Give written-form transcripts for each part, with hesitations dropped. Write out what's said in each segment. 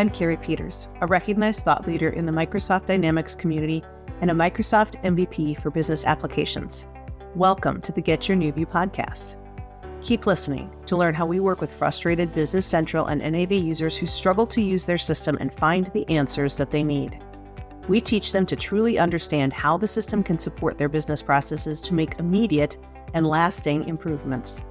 I'm Cari Peters, a recognized thought leader in the Microsoft Dynamics community and a Microsoft MVP for business applications. Welcome to the Get Your New View podcast. Keep listening to learn how we work with frustrated Business Central and NAV users who struggle to use their system and find the answers that they need. We teach them to truly understand how the system can support their business processes to make immediate and lasting improvements.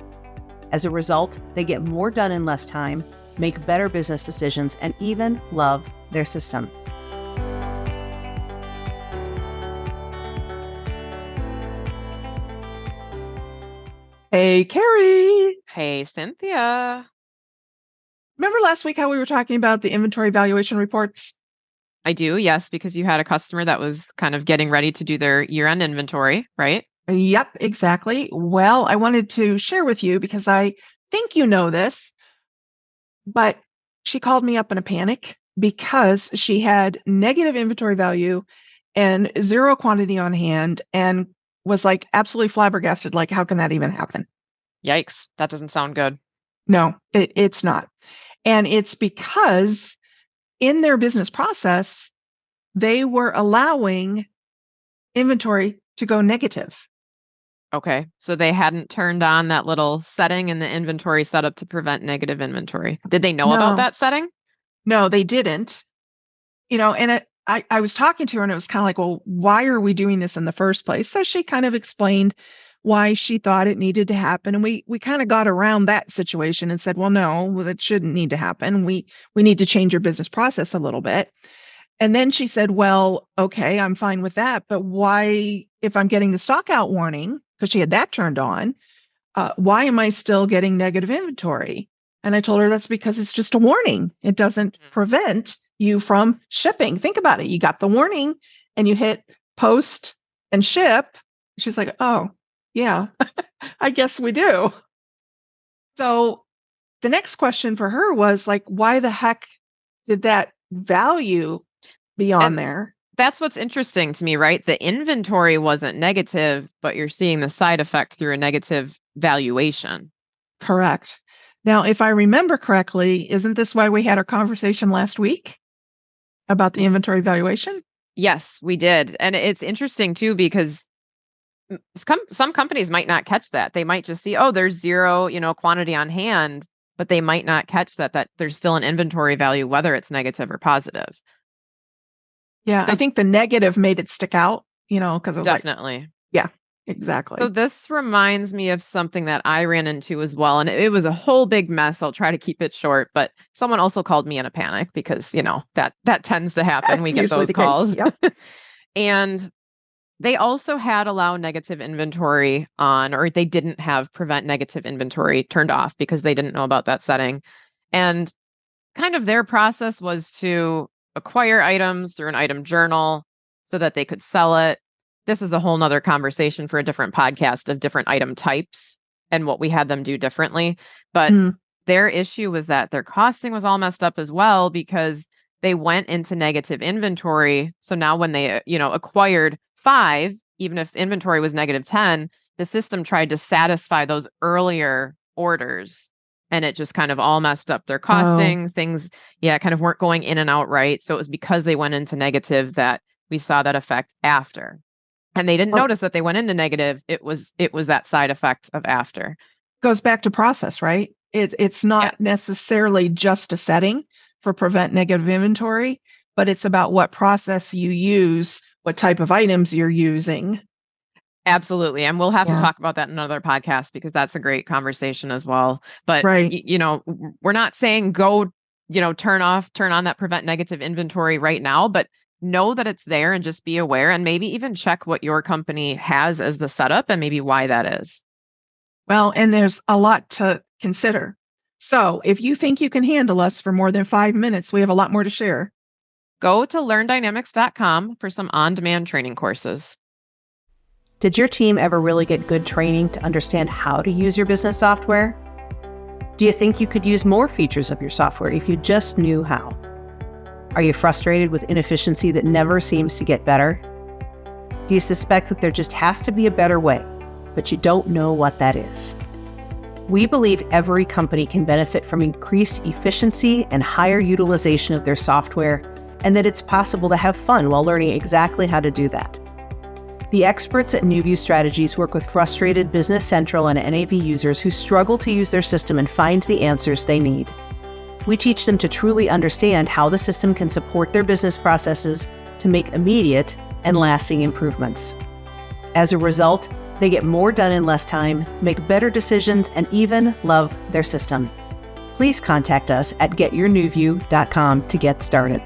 As a result, they get more done in less time, make better business decisions, and even love their system. Hey, Cari. Hey, Cynthia. Remember last week how we were talking about the inventory valuation reports? I do, yes, because you had a customer that was kind of getting ready to do their year-end inventory, right? Yep, exactly. Well, I wanted to share with you because I think you know this, but she called me up in a panic because she had negative inventory value and zero quantity on hand and was like absolutely flabbergasted. Like, how can that even happen? Yikes, that doesn't sound good. No, it's not. And it's because in their business process, they were allowing inventory to go negative. Okay, so they hadn't turned on that little setting in the inventory setup to prevent negative inventory. Did they know about that setting? No, they didn't. And I was talking to her and it was kind of like, well, why are we doing this in the first place? So she kind of explained why she thought it needed to happen. And we kind of got around that situation and said, well, no, that shouldn't need to happen. We need to change your business process a little bit. And then she said, well, okay, I'm fine with that. But why, if I'm getting the stockout warning, because she had that turned on, why am I still getting negative inventory? And I told her that's because it's just a warning. It doesn't prevent you from shipping. Think about it. You got the warning and you hit post and ship. She's like, oh, yeah, I guess we do. So the next question for her was like, why the heck did that value be on there? That's what's interesting to me, right? The inventory wasn't negative, but you're seeing the side effect through a negative valuation. Correct. Now, if I remember correctly, isn't this why we had our conversation last week about the inventory valuation? Yes, we did. And it's interesting too, because some companies might not catch that. They might just see, oh, there's zero, quantity on hand, but they might not catch that there's still an inventory value, whether it's negative or positive. Yeah, so I think the negative made it stick out, because of definitely. Yeah, exactly. So this reminds me of something that I ran into as well. And it was a whole big mess. I'll try to keep it short, but someone also called me in a panic because, that tends to happen. We get those calls. Yep. And they also had allow negative inventory on, or they didn't have prevent negative inventory turned off because they didn't know about that setting. And kind of their process was to acquire items through an item journal so that they could sell it. This is a whole nother conversation for a different podcast of different item types and what we had them do differently. But their issue was that their costing was all messed up as well because they went into negative inventory. So now when they, acquired 5, even if inventory was negative 10, the system tried to satisfy those earlier orders. And it just kind of all messed up their costing. Things, kind of weren't going in and out right. So it was because they went into negative that we saw that effect after. And they didn't notice that they went into negative. It was that side effect of after. Goes back to process, right? It's not necessarily just a setting for prevent negative inventory, but it's about what process you use, what type of items you're using. Absolutely. And we'll have to talk about that in another podcast because that's a great conversation as well. But, we're not saying go, turn on that prevent negative inventory right now, but know that it's there and just be aware and maybe even check what your company has as the setup and maybe why that is. Well, and there's a lot to consider. So if you think you can handle us for more than 5 minutes, we have a lot more to share. Go to learndynamics.com for some on-demand training courses. Did your team ever really get good training to understand how to use your business software? Do you think you could use more features of your software if you just knew how? Are you frustrated with inefficiency that never seems to get better? Do you suspect that there just has to be a better way, but you don't know what that is? We believe every company can benefit from increased efficiency and higher utilization of their software, and that it's possible to have fun while learning exactly how to do that. The experts at NewView Strategies work with frustrated Business Central and NAV users who struggle to use their system and find the answers they need. We teach them to truly understand how the system can support their business processes to make immediate and lasting improvements. As a result, they get more done in less time, make better decisions, and even love their system. Please contact us at getyournewview.com to get started.